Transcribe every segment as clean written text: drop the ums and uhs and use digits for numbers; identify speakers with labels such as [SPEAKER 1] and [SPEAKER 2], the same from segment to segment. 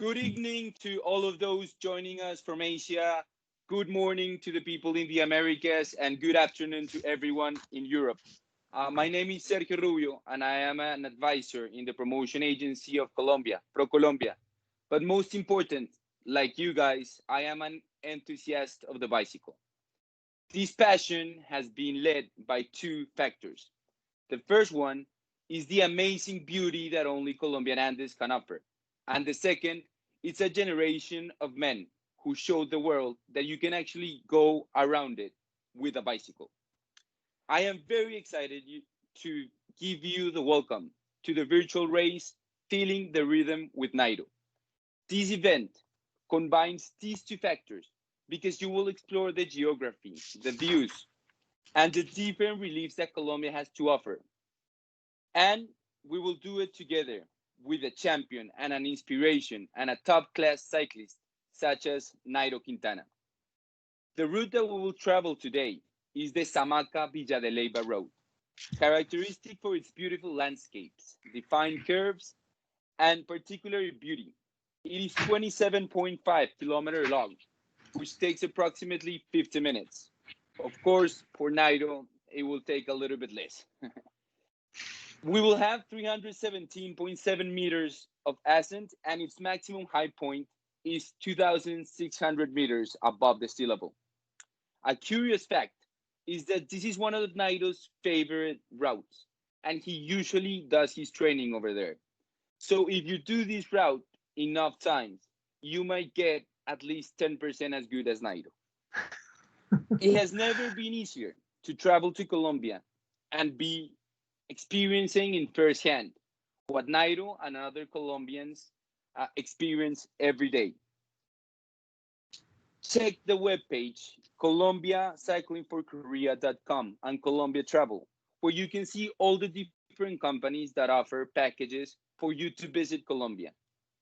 [SPEAKER 1] Good evening to all of those joining us from Asia. Good morning to the people in the Americas, and good afternoon to everyone in Europe. My name is Sergio Rubio, and I am an advisor in the promotion agency of Colombia, ProColombia. But most important, like you guys, I am an enthusiast of the bicycle. This passion has been led by two factors. The first one is the amazing beauty that only Colombian Andes can offer. And the second, it's a generation of men who showed the world that you can actually go around it with a bicycle. I am very excited to give you the welcome to the virtual race, Feeling the Rhythm with Nairo. This event combines these two factors because you will explore the geography, the views, and the different reliefs that Colombia has to offer. And we will do it together with a champion and an inspiration and a top class cyclist such as Nairo Quintana. The route that we will travel today is the Samaca Villa de Leyva road, characteristic for its beautiful landscapes, defined curves, and particular beauty. It is 27.5 kilometers long, which takes approximately 50 minutes. Of course, for Nairo, it will take a little bit less. We will have 317.7 meters of ascent, and its maximum high point is 2,600 meters above the sea level. A curious fact is that this is one of Nairo's favorite routes, and he usually does his training over there. So if you do this route enough times, you might get at least 10% as good as Nairo. It has never been easier to travel to Colombia and be experiencing in firsthand what Nairo and other Colombians experience every day. Check the webpage colombiacyclingforkorea.com and Colombia Travel, where you can see all the different companies that offer packages for you to visit Colombia.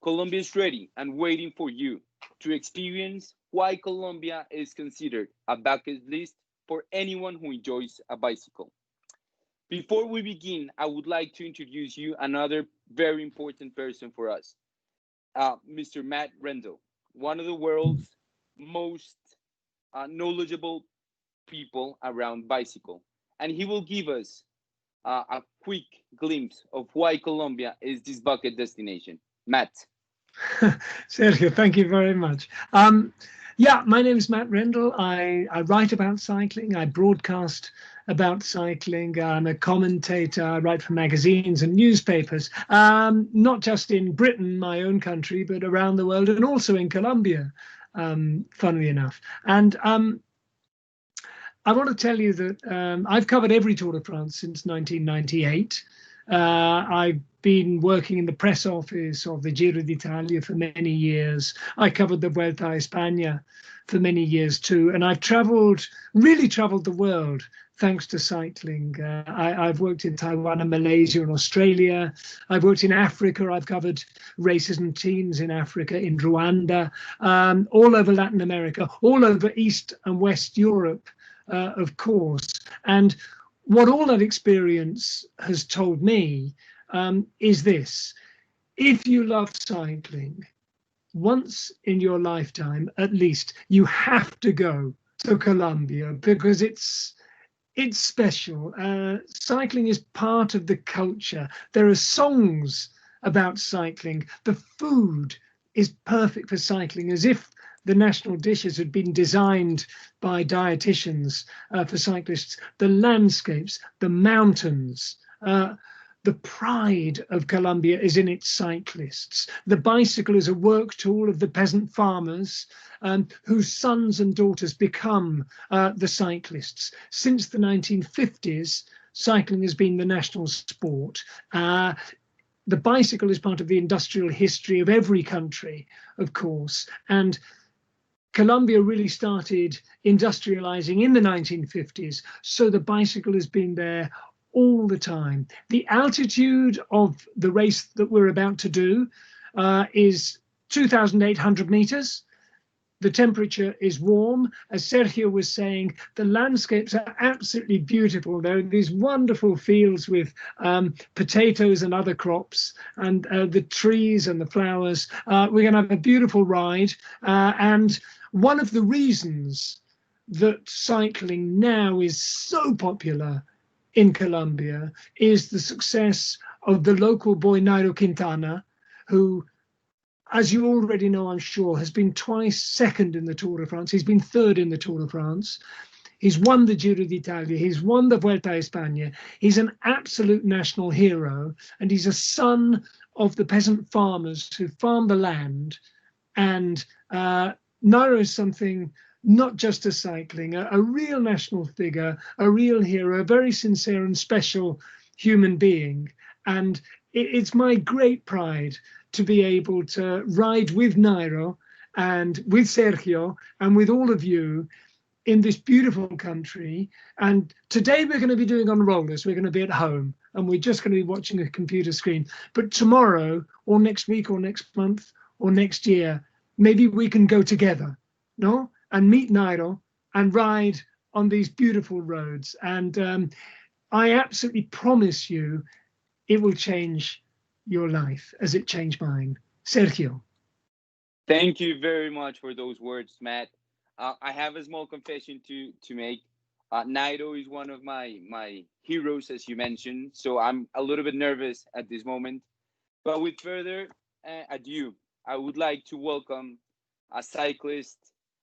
[SPEAKER 1] Colombia is ready and waiting for you to experience why Colombia is considered a bucket list for anyone who enjoys a bicycle. Before we begin, I would like to introduce you another very important person for us, Mr. Matt Rendell, one of the world's most knowledgeable people around bicycle. And he will give us a quick glimpse of why Colombia is this bucket destination. Matt.
[SPEAKER 2] Sergio, thank you very much. Yeah, my name is Matt Rendell. I write about cycling. I broadcast about cycling. I'm a commentator. I write for magazines and newspapers, not just in Britain, my own country, but around the world and also in Colombia, funnily enough. And I want to tell you that I've covered every Tour de France since 1998. I've been working in the press office of the Giro d'Italia for many years. I covered the Vuelta a España for many years too. And I've really traveled the world thanks to cycling. I've worked in Taiwan and Malaysia and Australia. I've worked in Africa. I've covered races and teams in Africa, in Rwanda, all over Latin America, all over East and West Europe, of course. And what all that experience has told me is this: if you love cycling, once in your lifetime, at least, you have to go to Colombia because it's special. Cycling is part of the culture. There are songs about cycling. The food is perfect for cycling, as if the national dishes had been designed by dietitians for cyclists. The landscapes, the mountains, the pride of Colombia is in its cyclists. The bicycle is a work tool of the peasant farmers whose sons and daughters become the cyclists. Since the 1950s, cycling has been the national sport. The bicycle is part of the industrial history of every country, of course, and Colombia really started industrializing in the 1950s, so the bicycle has been there all the time. The altitude of the race that we're about to do is 2,800 meters. The temperature is warm. As Sergio was saying, the landscapes are absolutely beautiful. There are these wonderful fields with potatoes and other crops, and the trees and the flowers. We're going to have a beautiful ride. And one of the reasons that cycling now is so popular in Colombia is the success of the local boy Nairo Quintana, who, as you already know, I'm sure, has been twice second in the Tour de France. He's been third in the Tour de France. He's won the Giro d'Italia. He's won the Vuelta a España. He's an absolute national hero. And he's a son of the peasant farmers who farm the land. And Nairo is something not just a cycling, a real national figure, a real hero, a very sincere and special human being. And it's my great pride to be able to ride with Nairo and with Sergio and with all of you in this beautiful country. And today we're going to be doing on rollers. We're going to be at home and we're just going to be watching a computer screen. But tomorrow or next week or next month or next year, maybe we can go together, no? And meet Nairo and ride on these beautiful roads. And I absolutely promise you it will change your life as it changed mine. Sergio.
[SPEAKER 1] Thank you very much for those words, Matt. I have a small confession to make. Nairo is one of my heroes, as you mentioned, so I'm a little bit nervous at this moment. But with further ado, I would like to welcome a cyclist,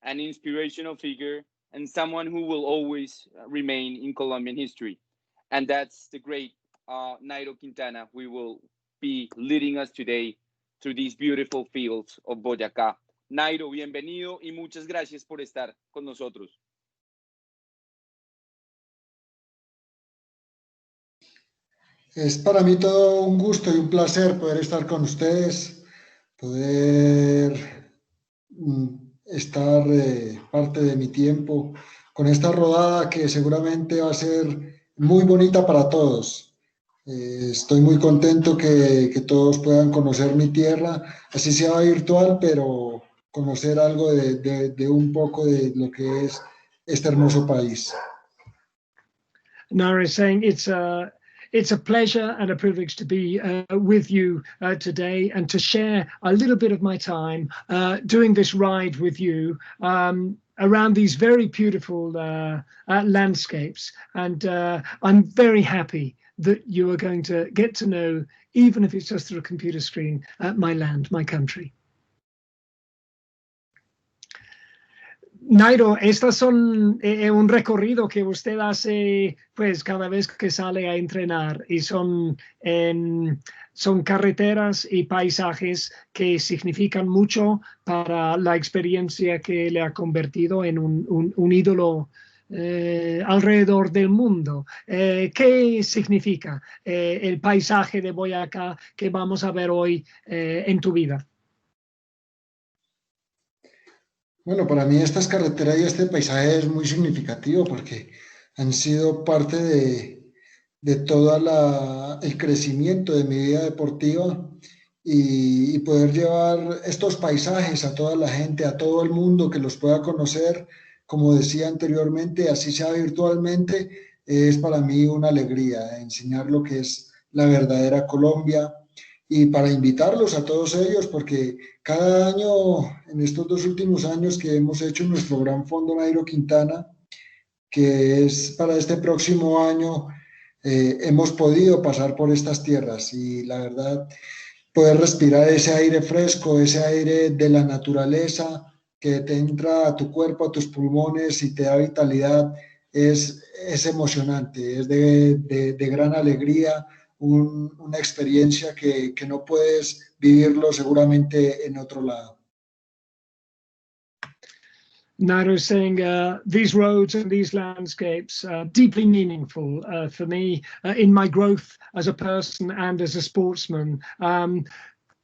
[SPEAKER 1] an inspirational figure, and someone who will always remain in Colombian history. And that's the great Nairo Quintana, who will be leading us today through these beautiful fields of Boyacá. Nairo, bienvenido y muchas gracias por estar con nosotros.
[SPEAKER 3] Es para mí todo un gusto y un placer poder estar con ustedes, poder estar parte de mi tiempo con esta rodada que seguramente va a ser muy bonita para todos. Estoy muy contento que todos puedan conocer mi tierra, así sea virtual, pero conocer algo de un poco de lo que es este hermoso país.
[SPEAKER 2] Nairo is saying it's a pleasure and a privilege to be with you today and to share a little bit of my time doing this ride with you around these very beautiful landscapes. And I'm very happy that you are going to get to know, even if it's just through a computer screen, my land, my country. Nairo, estas son un recorrido que usted hace pues cada vez que sale a entrenar y son carreteras y paisajes que significan mucho para la experiencia que le ha convertido en un ídolo alrededor del mundo. ¿Qué significa el paisaje de Boyacá que vamos a ver hoy en tu vida?
[SPEAKER 3] Bueno, para mí estas carreteras y este paisaje es muy significativo porque han sido parte de todo el crecimiento de mi vida deportiva y poder llevar estos paisajes a toda la gente, a todo el mundo que los pueda conocer, como decía anteriormente, así sea virtualmente, es para mí una alegría enseñar lo que es la verdadera Colombia. Y para invitarlos a todos ellos, porque cada año, en estos 2 últimos años que hemos hecho nuestro gran fondo Nairo Quintana, que es para este próximo año, hemos podido pasar por estas tierras y la verdad, poder respirar ese aire fresco, ese aire de la naturaleza que te entra a tu cuerpo, a tus pulmones y te da vitalidad, es emocionante, es de gran alegría. Una experiencia que no puedes vivirlo seguramente en otro lado.
[SPEAKER 2] Nairo is saying these roads and these landscapes are deeply meaningful for me in my growth as a person and as a sportsman.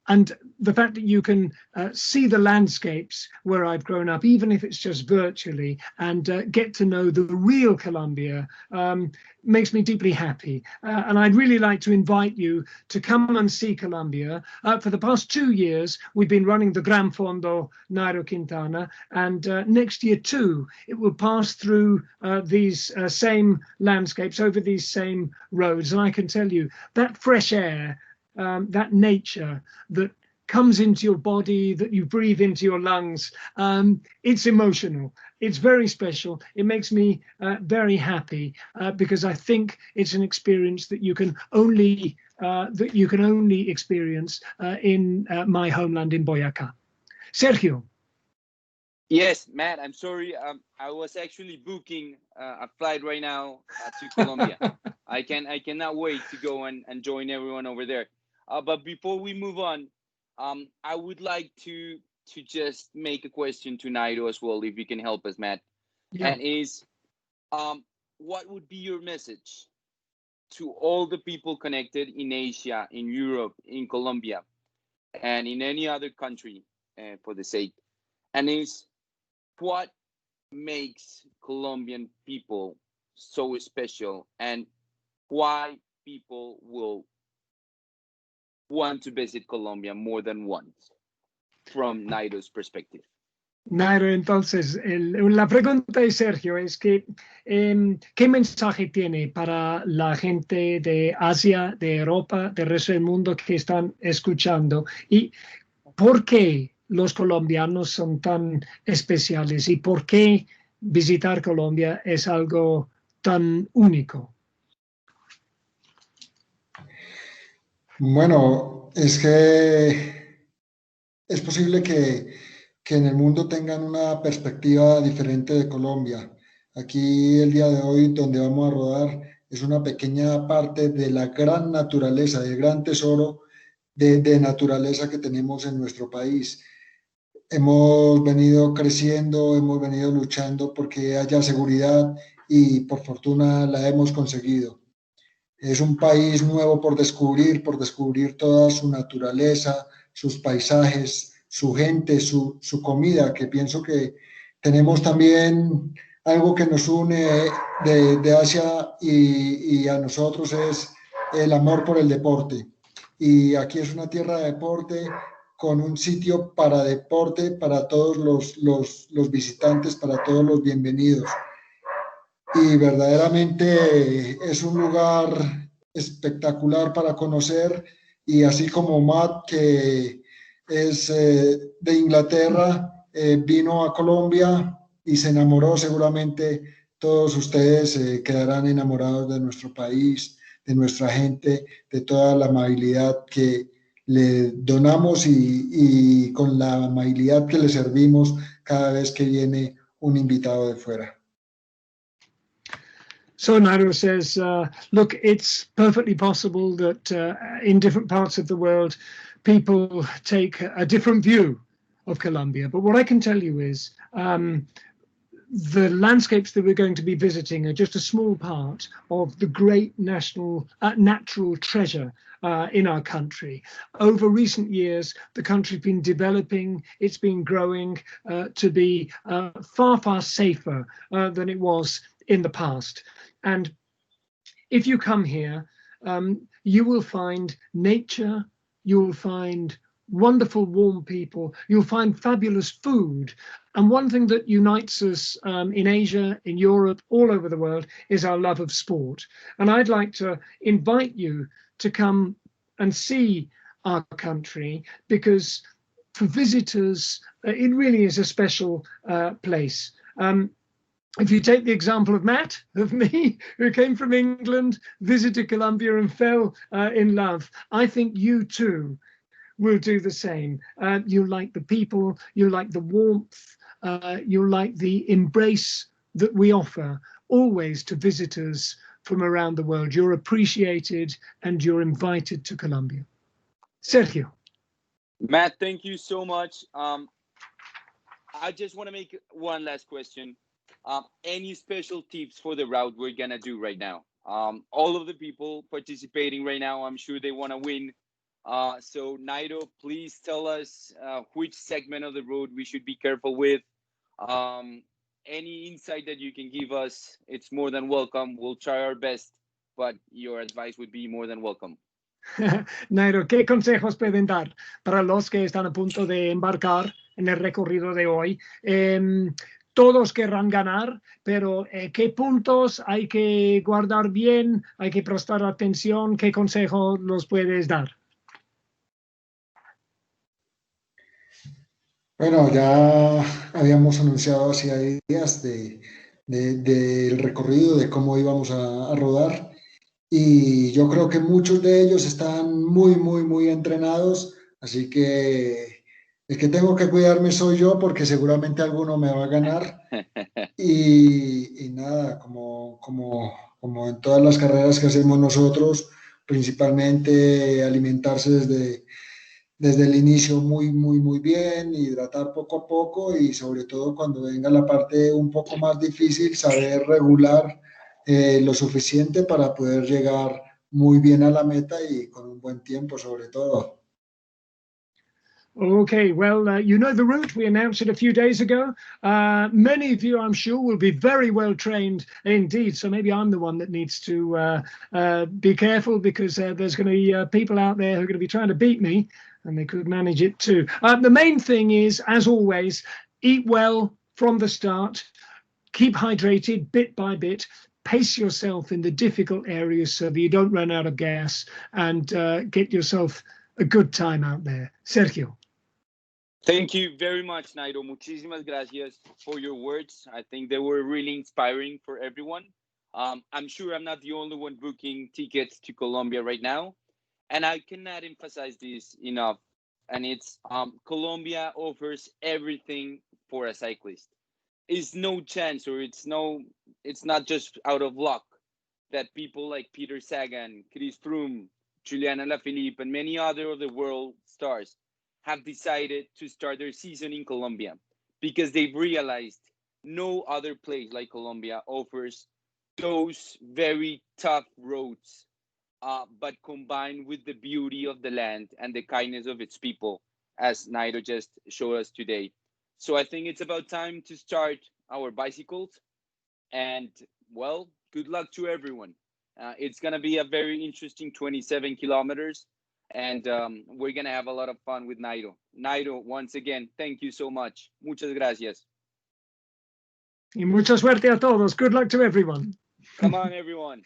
[SPEAKER 2] and the fact that you can see the landscapes where I've grown up, even if it's just virtually, and get to know the real Colombia, makes me deeply happy. And I'd really like to invite you to come and see Colombia. For the past 2 years, we've been running the Gran Fondo Nairo Quintana, and next year too, it will pass through these same landscapes, over these same roads. And I can tell you that fresh air, that nature that comes into your body, that you breathe into your lungs, it's emotional. It's very special. It makes me very happy because I think it's an experience that you can only experience in my homeland in Boyacá. Sergio.
[SPEAKER 1] Yes, Matt, I'm sorry. I was actually booking a flight right now to Colombia. I cannot wait to go and join everyone over there. But before we move on, I would like to just make a question to Nairo as well, if you can help us, Matt.
[SPEAKER 2] Yeah.
[SPEAKER 1] And is what would be your message to all the people connected in Asia, in Europe, in Colombia, and in any other country, for the sake, and is what makes Colombian people so special, and why people will want to visit Colombia more than once, from Nairo's perspective?
[SPEAKER 2] Nairo, entonces, la pregunta de Sergio es que, ¿qué mensaje tiene para la gente de Asia, de Europa, del resto del mundo que están escuchando? ¿Y por qué los colombianos son tan especiales? ¿Y por qué visitar Colombia es algo tan único?
[SPEAKER 3] Bueno, es que es posible que en el mundo tengan una perspectiva diferente de Colombia. Aquí el día de hoy, donde vamos a rodar, es una pequeña parte de la gran naturaleza, del gran tesoro de naturaleza que tenemos en nuestro país. Hemos venido creciendo, hemos venido luchando porque haya seguridad y por fortuna la hemos conseguido. Es un país nuevo por descubrir toda su naturaleza, sus paisajes, su gente, su comida, que pienso que tenemos también algo que nos une de Asia y a nosotros es el amor por el deporte. Y aquí es una tierra de deporte con un sitio para deporte para todos los visitantes, para todos los bienvenidos. Y verdaderamente es un lugar espectacular para conocer y así como Matt, que es de Inglaterra, vino a Colombia y se enamoró, seguramente todos ustedes quedarán enamorados de nuestro país, de nuestra gente, de toda la amabilidad que le donamos y con la amabilidad que le servimos cada vez que viene un invitado de fuera.
[SPEAKER 2] So Nairo says, look, it's perfectly possible that in different parts of the world, people take a different view of Colombia. But what I can tell you is the landscapes that we're going to be visiting are just a small part of the great natural treasure in our country. Over recent years, the country's been developing, it's been growing to be far, far safer than it was in the past. And if you come here, you will find nature, you will find wonderful, warm people, you'll find fabulous food. And one thing that unites us in Asia, in Europe, all over the world is our love of sport. And I'd like to invite you to come and see our country, because for visitors, it really is a special place. If you take the example of Matt, of me, who came from England, visited Colombia and fell in love, I think you too will do the same. You like the people, you like the warmth, you like the embrace that we offer always to visitors from around the world. You're appreciated and you're invited to Colombia. Sergio.
[SPEAKER 1] Matt, thank you so much. I just want to make one last question. Any special tips for the route we're gonna do right now? All of the people participating right now, I'm sure they want to win So Nairo, please tell us which segment of the road we should be careful with. Um, any insight that you can give us, it's more than welcome. We'll try our best, but your advice would be more than welcome.
[SPEAKER 2] Nairo, ¿qué consejos pueden dar para los que están a punto de embarcar en el recorrido de hoy? Todos querrán ganar, pero ¿qué puntos hay que guardar bien? ¿Hay que prestar atención? ¿Qué consejos los puedes dar?
[SPEAKER 3] Bueno, ya habíamos anunciado hacía días del recorrido, de cómo íbamos a rodar. Y yo creo que muchos de ellos están muy entrenados, así que el que tengo que cuidarme soy yo porque seguramente alguno me va a ganar. Y nada, como en todas las carreras que hacemos nosotros, principalmente alimentarse desde el inicio muy bien, hidratar poco a poco y sobre todo cuando venga la parte un poco más difícil, saber regular lo suficiente para poder llegar muy bien a la meta y con un buen tiempo sobre todo.
[SPEAKER 2] Okay, well, you know the route. We announced it a few days ago. Many of you, I'm sure, will be very well trained indeed. So maybe I'm the one that needs to be careful because there's going to be people out there who are going to be trying to beat me, and they could manage it too. The main thing is, as always, eat well from the start. Keep hydrated bit by bit. Pace yourself in the difficult areas so that you don't run out of gas, and get yourself a good time out there. Sergio.
[SPEAKER 1] Thank you very much, Nairo. Muchísimas gracias for your words. I think they were really inspiring for everyone. I'm sure I'm not the only one booking tickets to Colombia right now. And I cannot emphasize this enough. And it's Colombia offers everything for a cyclist. It's no chance, or it's not just out of luck that people like Peter Sagan, Chris Froome, Julian Alaphilippe, and many other of the world stars have decided to start their season in Colombia because they've realized no other place like Colombia offers those very tough roads, but combined with the beauty of the land and the kindness of its people, as Nairo just showed us today. So I think it's about time to start our bicycles. And well, good luck to everyone. It's going to be a very interesting 27 kilometers. And we're going to have a lot of fun with Nairo. Nairo, once again, thank you so much. Muchas gracias.
[SPEAKER 2] Y mucha suerte a todos. Good luck to everyone.
[SPEAKER 1] Come on, everyone.